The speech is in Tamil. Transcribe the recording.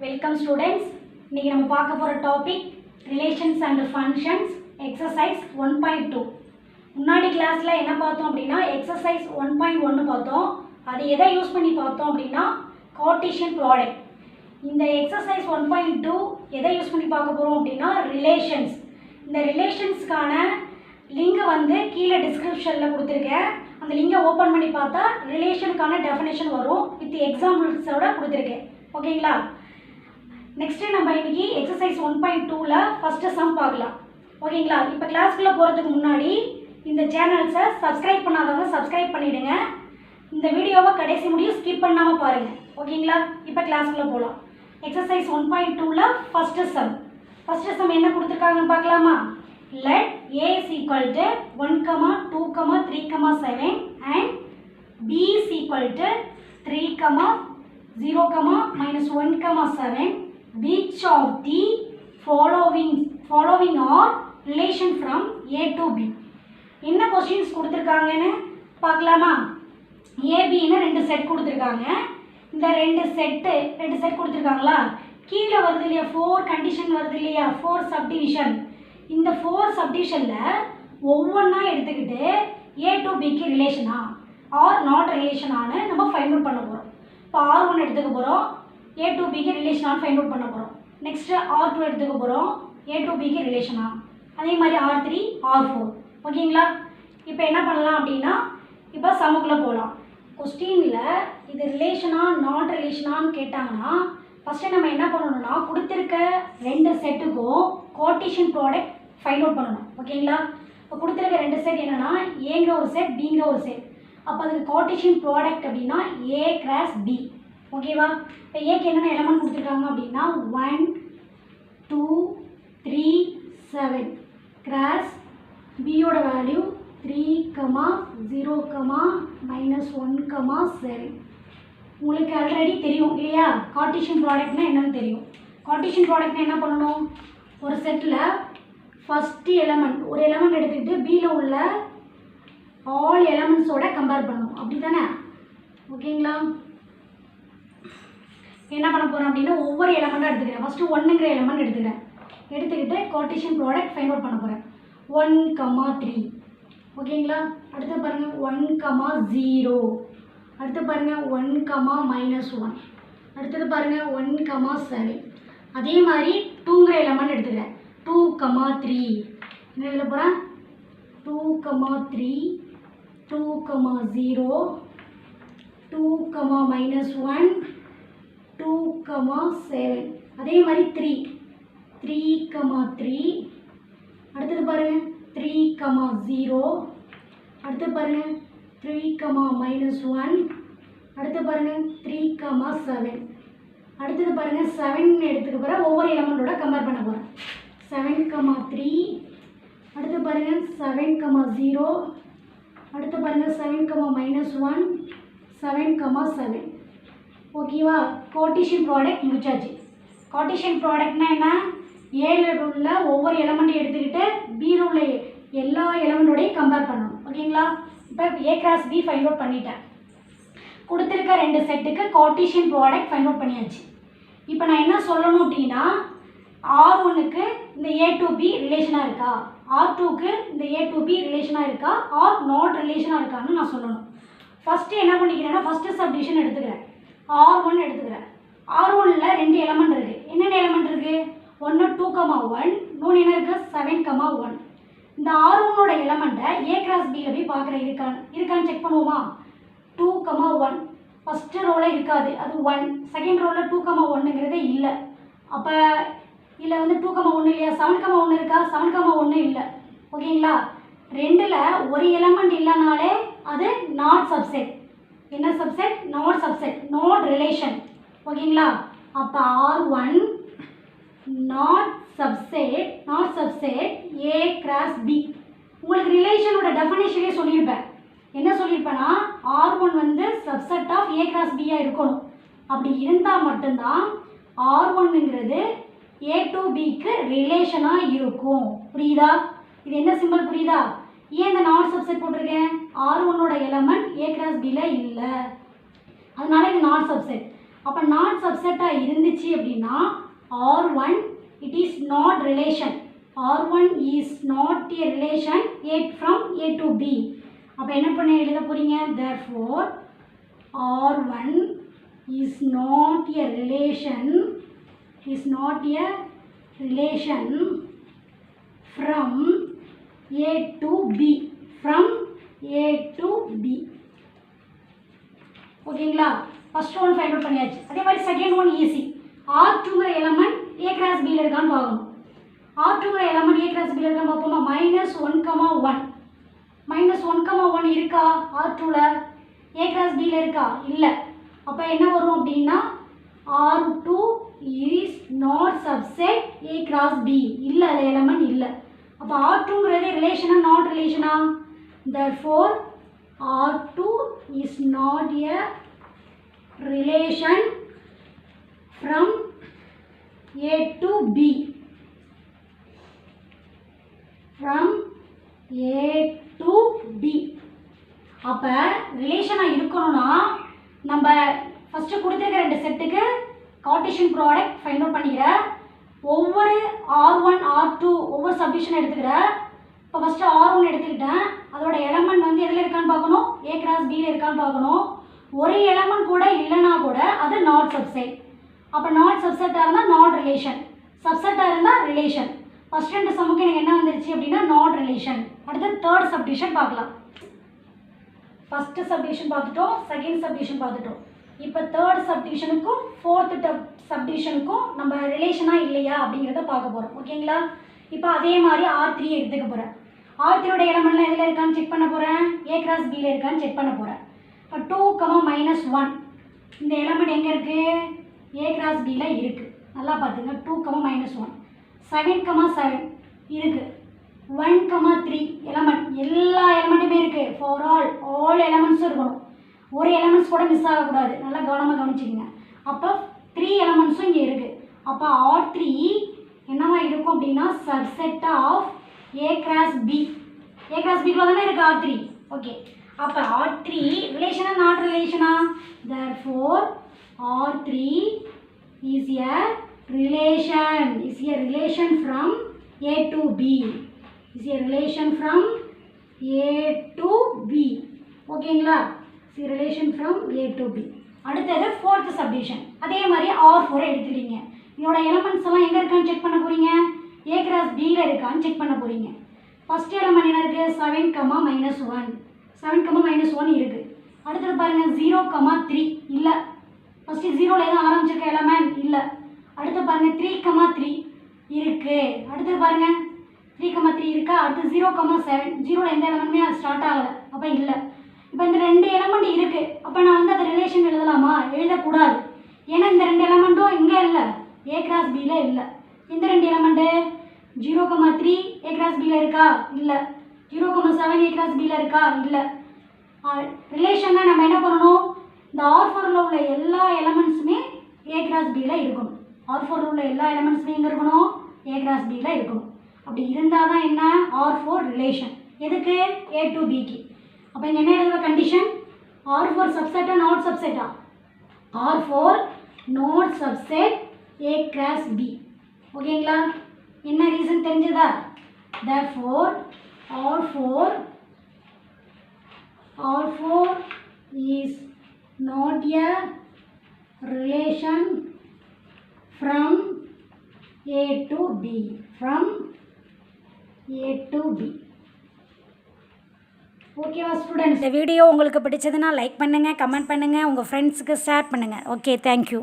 Welcome students. இன்னைக்கு நம்ம பார்க்க போற topic relations and functions exercise 1.2. முன்னாடி கிளாஸ்ல என்ன பார்த்தோம் அப்படின்னா எக்ஸசைஸ் 1.1 பார்த்தோம். அது எதை யூஸ் பண்ணி பார்த்தோம் அப்படின்னா கார்ட்டீசியன் ப்ராடக்ட். இந்த எக்ஸசைஸ் 1.2 எதை யூஸ் பண்ணி பார்க்க போறோம் அப்படின்னா ரிலேஷன்ஸ். இந்த ரிலேஷன்ஸ்க்கான லிங்க் வந்து கீழே டிஸ்கிரிப்ஷன்ல கொடுத்துருக்கேன். அந்த லிங்கை ஓப்பன் பண்ணி பார்த்தா ரிலேஷனுக்கான டெஃபினேஷன் வரும் வித் எக்ஸாம்பிள்ஸோட கொடுத்துருக்கேன். ஓகேங்களா? நெக்ஸ்ட்டு நம்ம இன்னைக்கு எக்ஸசைஸ் 1.2ல ஃபஸ்ட்டு சம் பார்க்கலாம். ஓகேங்களா? இப்போ கிளாஸ்க்குள்ளே போகிறதுக்கு முன்னாடி இந்த சேனல்ஸை சப்ஸ்கிரைப் பண்ணாதவங்க சப்ஸ்கிரைப் பண்ணிவிடுங்க. இந்த வீடியோவை கடைசி முடியும் ஸ்கிப் பண்ணாமல் பாருங்கள். ஓகேங்களா? இப்போ கிளாஸ்க்குள்ளே போகலாம். எக்ஸசைஸ் 1.2ல ஃபஸ்ட்டு சம் என்ன கொடுத்துருக்காங்கன்னு பார்க்கலாமா? let a is equal to 1, 2, 3, 7 and b is equal to 3, 0, -1, 7. Which of the following are relation from a to b? என்ன क्वेश्चंस கொடுத்திருக்காங்கன்னு பார்க்கலாமா? a b ன்னு ரெண்டு செட் கொடுத்திருக்காங்க. இந்த ரெண்டு செட் கொடுத்திருக்காங்களா? கீழ வருது இல்லையா 4 கண்டிஷன் வருது இல்லையா 4 சப்டிவிஷன். இந்த 4 சப்டிவிஷன்ல ஒவ்வொன்றா எடுத்துக்கிட்டு a to b க்கு ரிலேஷனா ஆர் நாட் ரிலேஷனானு நம்ம ஃபைண்ட் அவுட் பண்ண போறோம். இப்போ r1 எடுத்துக்க போறோம், a to b க்கு ரிலேஷனானு ஃபைண்ட் அவுட் பண்ண போறோம். நெக்ஸ்ட் r2 எடுத்துக்க போறோம், a to b க்கு ரிலேஷனா. அதே மாதிரி r3 r4. ஓகேங்களா? இப்போ என்ன பண்ணலாம் அப்படின்னா இப்போ சம்முக்குள்ள போகலாம். கொஸ்டின்ல இது ரிலேஷனா நாட் ரிலேஷனான்னு கேட்டாங்கன்னா ஃபர்ஸ்ட் நம்ம என்ன பண்ணணும்னா கொடுத்துருக்க ரெண்டு செட்டுக்கும் கார்ட்டீசியன் ப்ராடக்ட் ஃபைண்ட் அவுட் பண்ணணும். ஓகேங்களா? இப்போ கொடுத்துருக்க ரெண்டு செட் என்னன்னா ஏங்கிற ஒரு செட் பிங்கிற ஒரு செட். அப்போ அதுக்கு கார்ட்டீசியன் ப்ராடக்ட் அப்படின்னா a கிராஸ் b. ஓகேவா? இப்போ ஏக்கு என்னென்ன எலமெண்ட் கொடுத்துருக்காங்க அப்படின்னா 1, 2, 3, 7 கிராஸ் பியோட வேல்யூ 3, 0, -1, 7. உங்களுக்கு ஆல்ரெடி தெரியும் இல்லையா கார்ட்டீசியன் ப்ராடக்ட்னா என்னன்னு தெரியும். கார்ட்டீசியன் ப்ராடக்ட்னா என்ன பண்ணணும்? ஒரு செட்டில் ஃபஸ்ட்டு எலமெண்ட் ஒரு எலமெண்ட் எடுத்துக்கிட்டு பியில் உள்ள ஆல் எலமெண்ட்ஸோட கம்பேர் பண்ணணும். அப்படி தானே? ஓகேங்களா? என்ன பண்ண போகிறேன் அப்படின்னா ஒவ்வொரு எலமெண்ட்டாக எடுத்துக்கிறேன். ஃபஸ்ட்டு 1ங்கிற எலமெண்ட் எடுத்துக்கிட்டு கார்ட்டீசியன் ப்ராடக்ட் ஃபைண்ட் அவுட் பண்ண போகிறேன். 1, 3. ஓகேங்களா? அடுத்து பாருங்கள் 1, 0. அடுத்து பாருங்கள் 1, -1. அடுத்தது பாருங்கள் 1, 7. அதே மாதிரி 2ங்கிற எலமெண்ட் எடுத்துக்கிறேன். 2, 3. என்ன எழுத போகிறேன்? 2, 3, 2, 0, 2, -1, 2, 7. அதே மாதிரி 3, 3, அடுத்தது பாருங்கள் 3, 0. அடுத்து பாருங்கள் 3, -1. அடுத்து பாருங்கள் 3, 7. அடுத்தது பாருங்கள் 7 எடுத்துக்க போகிறேன். ஒவ்வொரு எலமெண்ட்டோட கம்பேர் பண்ண போகிறேன். 7, 3. அடுத்து பாருங்கள் 7, 0. அடுத்து பாருங்கள் 7, -1, 7, 7. ஓகேவா? கார்ட்டீசியன் ப்ராடக்ட் முடிச்சாச்சு. கார்ட்டீசியன் ப்ராடக்ட்னா என்ன? ஏல உள்ள ஒவ்வொரு எலமெண்ட்டையும் எடுத்துக்கிட்டு பியில் உள்ள எல்லா எலமெண்ட்டோடையும் கம்பேர் பண்ணணும். ஓகேங்களா? இப்போ a cross b find out பண்ணிட்டேன். கொடுத்துருக்க ரெண்டு செட்டுக்கு கார்ட்டீசியன் ப்ராடக்ட் ஃபைண்ட் அவுட் பண்ணியாச்சு. இப்போ நான் என்ன சொல்லணும் அப்படின்னா r1க்கு இந்த a to b ரிலேஷனாக இருக்கா, r2க்கு இந்த a to b ரிலேஷனாக இருக்கா ஆர் நாட் ரிலேஷனாக இருக்கான்னு நான் சொல்லணும். ஃபஸ்ட்டு என்ன பண்ணிக்கிறேன்னா ஃபஸ்ட்டு சப்டிவிஷன் எடுத்துக்கிறேன். r1 எடுத்துக்கிறேன். r1ல் ரெண்டு எலமெண்ட் இருக்குது. என்னென்ன எலமெண்ட் இருக்குது? 1, 2, 1. இன்னொன்று என்ன இருக்குது? 7, 1. இந்த r1ஓட எலமெண்ட்டை a கிராஸ் பியில் போய் பார்க்குறேன் இருக்கான்னு செக் பண்ணுவோமா? 2, 1 ஃபஸ்ட்டு ரோவில் இருக்காது, அது 1. செகண்ட் ரோவில் 2, 1ங்கிறதே இல்லை. அப்போ இதில் வந்து 2, 1 இல்லையா? 7, 1 இருக்கா? 7, 1 இல்லை. ஓகேங்களா? ரெண்டில் ஒரு எலமெண்ட் இல்லைனாலே அது நாட் சப்செட். என்ன subset? Not subset, not relation. ஓகேங்களா? அப்போ r1 not subset a cross b. உங்களுக்கு ரிலேஷனோட டெஃபினேஷனே சொல்லியிருப்பேன். என்ன சொல்லியிருப்பேன்னா r1 வந்து subset of a cross b இருக்கணும். அப்படி இருந்தால் மட்டும்தான் r1ங்கிறது a to bக்கு ரிலேஷனாக இருக்கும். புரியுதா? இது என்ன சிம்பிள் புரியுதா? ஏன் இந்த நாட் சப்செட் போட்டிருக்கேன்? r1ஓட எலமெண்ட் a கிராஸ் பியில் இல்லை, அதனால இது நாட் சப்செட். அப்போ நாட் சப்செட்டாக இருந்துச்சு அப்படின்னா R1 it is not relation. R1 is not a relation A from A to B. அப்போ என்ன பண்ண எழுத போறீங்க? Therefore R1 is not a relation from A to B. ஓகேங்களா? ஃபர்ஸ்ட் ஒன் ஃபைண்ட் அவுட் பண்ணியாச்சு. அதே மாதிரி செகண்ட் ஒன் ஈஸி. R2ங்கிற எலமெண்ட் A கிராஸ் Bல இருக்கான்னு பார்க்கணும். R2ங்கிற எலமெண்ட் A கிராஸ் Bல இருக்கான்னு பார்ப்போமா? -1,1 -1,1 இருக்கா R2ல? A கிராஸ் Bல இருக்கா? இல்லை. அப்போ என்ன வரும் அப்படின்னா R2 is not subset A cross B. இல்லை, அது எலமெண்ட் இல்லை. அப்போ R2ங்கிறது ரிலேஷனா நாட் ரிலேஷனா? Therefore R2 is not a relation from A to B. அப்போ ரிலேஷனாக இருக்கணும்னா நம்ம ஃபஸ்ட்டு கொடுத்துருக்க ரெண்டு செட்டுக்கு கார்ட்டீசியன் ப்ராடக்ட் ஃபைண்ட் அவுட் பண்ணிக்கிறேன். ஒவ்வொரு R1 R2 ஒவ்வொரு சப்டிஷன் எடுத்துக்கிறேன். இப்போ ஃபஸ்ட்டு R1 எடுத்துக்கிட்டேன். அதோட எலமெண்ட் வந்து எதில் இருக்கான்னு பார்க்கணும்? A கிராஸ் Bல இருக்கான்னு பார்க்கணும். ஒரு எலமெண்ட் கூட இல்லைனா கூட அது நாட் சப்செட். அப்போ நாட் சப்செட்டாக இருந்தால் நாட் ரிலேஷன், சப்செட்டாக இருந்தால் ரிலேஷன். ஃபஸ்ட் ரெண்டு சம்முக்கு எனக்கு என்ன வந்துருச்சு அப்படின்னா நாட் ரிலேஷன். அடுத்து தேர்ட் சப்டிஷன் பார்க்கலாம். ஃபஸ்ட்டு சப்டிஷன் பார்த்துட்டோம், செகண்ட் சப்டிஷன் பார்த்துட்டோம். இப்போ தேர்ட் சப்டிஷனுக்கும் ஃபோர்த்து சப்டிஷனுக்கும் நம்ம ரிலேஷனாக இல்லையா அப்படிங்கிறத பார்க்க போகிறோம். ஓகேங்களா? இப்போ அதே மாதிரி R3 எடுத்துக்க போகிறேன். R3யோட எலமெண்ட்லாம் எதில் இருக்கான்னு செக் பண்ண போகிறேன்? A கிராஸ் Bல இருக்கான்னு செக் பண்ண போகிறேன். இப்போ 2,-1 இந்த எலமெண்ட் எங்கே இருக்குது? A கிராஸ் Bல இருக்குது. நல்லா பார்த்துங்க. 2,-1 7,7 இருக்குது. 1,3 எலமெண்ட், எல்லா எலமெண்ட்டுமே இருக்குது. ஃபார் ஆல் எலமெண்ட்ஸும் இருக்கணும். ஒரு எலமெண்ட்ஸ் கூட மிஸ் ஆகக்கூடாது. நல்லா கவனமாக கவனிச்சிக்கங்க. அப்போ 3 எலமெண்ட்ஸும் இங்கே இருக்குது. அப்போ R3 என்னவா இருக்கும் அப்படின்னா subset of A cross B. A cross Bக்குள்ள தானே இருக்குது R3. ஓகே. அப்போ R3 ரிலேஷனா நாட் ரிலேஷனா? Therefore R3 is a relation from A to B. ஓகேங்களா? Relation from A to B. அடுத்தது ஃபோர்த் சப்டிஷன். அதே மாதிரி R4 எடுத்துக்கிறீங்க. இதோட எலமெண்ட்ஸ் எல்லாம் எங்கே இருக்கான்னு செக் பண்ண போகிறீங்க? A கிராஸ் Bல இருக்கான்னு செக் பண்ண போகிறீங்க. ஃபர்ஸ்ட் எலமெண்ட் என்ன இருக்குது? 7,-1 7,-1 இருக்குது. அடுத்தது பாருங்கள் 0,3 இல்லை. ஃபஸ்ட்டு 0ல எதுவும் ஆரம்பிச்சிருக்க எலமெண்ட் இல்லை. அடுத்து பாருங்கள் 3,3 இருக்குது. அடுத்தது பாருங்கள் 3,3 இருக்கா? அடுத்து 0,7 0ல எந்த எலமெண்ட்டுமே அது ஸ்டார்ட் ஆகலை. அப்போ இல்லை. இப்போ இந்த ரெண்டு எலமெண்ட் இருக்குது. அப்போ நான் வந்து அதை ரிலேஷன் எழுதலாமா? எழுதக்கூடாது. ஏன்னா இந்த ரெண்டு எலமெண்ட்டும் இங்கே இல்லை, A கிராஸ் Bல இல்லை. இந்த ரெண்டு எலமெண்ட்டு 0,3 A கிராஸ் Bல இருக்கா? இல்லை. 0,7 A கிராஸ் Bல இருக்கா? இல்லை. ரிலேஷன்னா நம்ம என்ன பண்ணணும்? இந்த R4ல் உள்ள எல்லா எலமெண்ட்ஸுமே A கிராஸ் Bல இருக்கணும். R4ல் உள்ள எல்லா எலமெண்ட்ஸுமே எங்கே இருக்கணும்? A கிராஸ் Bல இருக்கணும். அப்படி இருந்தால் தான் என்ன? R4 relation. எதுக்கு? A to Bக்கு. அப்போ இங்கே என்ன எழுதுவ கண்டிஷன்? R4 சப்செட்டா நாட் சப்செட்டா? R4 not subset A cross B. ஓகேங்களா? என்ன ரீசன் தெரிஞ்சதா? Therefore R4 is not a relation from A to B. ஓகேவா ஸ்டூடெண்ட்ஸ்? இந்த வீடியோ உங்களுக்கு பிடிச்சதுன்னா லைக் பண்ணுங்கள், கமெண்ட் பண்ணுங்கள், உங்கள் ஃப்ரெண்ட்ஸுக்கு ஷேர் பண்ணுங்கள். Okay, thank you.